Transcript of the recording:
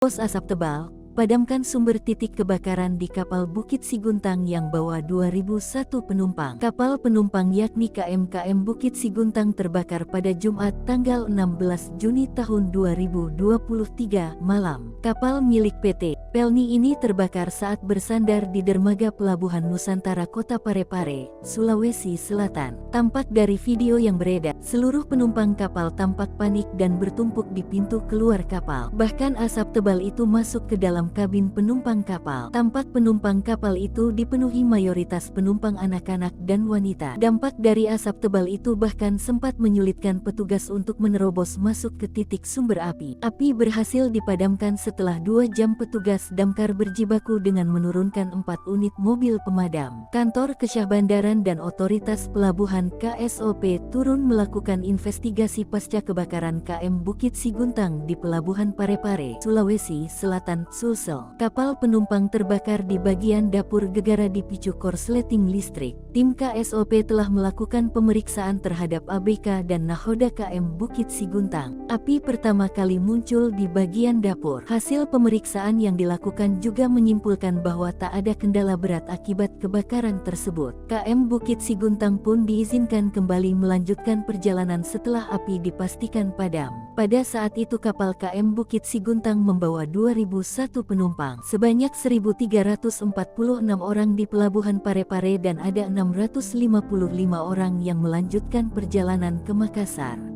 Pos asap tebal, padamkan sumber titik kebakaran di kapal Bukit Siguntang yang bawa 2001 penumpang. Kapal penumpang yakni KM Bukit Siguntang terbakar pada Jumat tanggal 16 Juni tahun 2023 malam. Kapal milik PT Pelni ini terbakar saat bersandar di dermaga Pelabuhan Nusantara Kota Parepare, Sulawesi Selatan. Tampak dari video yang beredar, seluruh penumpang kapal tampak panik dan bertumpuk di pintu keluar kapal. Bahkan asap tebal itu masuk ke dalam kabin penumpang kapal. Tampak penumpang kapal itu dipenuhi mayoritas penumpang anak-anak dan wanita. Dampak dari asap tebal itu bahkan sempat menyulitkan petugas untuk menerobos masuk ke titik sumber api. Api berhasil dipadamkan setelah 2 jam petugas damkar berjibaku dengan menurunkan 4 unit mobil pemadam. Kantor Kesyahbandaran dan Otoritas Pelabuhan KSOP turun melakukan investigasi pasca kebakaran KM Bukit Siguntang di Pelabuhan Parepare, Sulawesi Selatan, Sulsel. Kapal penumpang terbakar di bagian dapur gegara dipicu korsleting listrik. Tim KSOP telah melakukan pemeriksaan terhadap ABK dan nahoda KM Bukit Siguntang. Api pertama kali muncul di bagian dapur. Hasil pemeriksaan yang dilakukan juga menyimpulkan bahwa tak ada kendala berat akibat kebakaran tersebut. KM Bukit Siguntang pun diizinkan kembali melanjutkan perjalanan setelah api dipastikan padam. Pada saat itu kapal KM Bukit Siguntang membawa 2001 penumpang. Sebanyak 1.346 orang di Pelabuhan Parepare dan ada 655 orang yang melanjutkan perjalanan ke Makassar.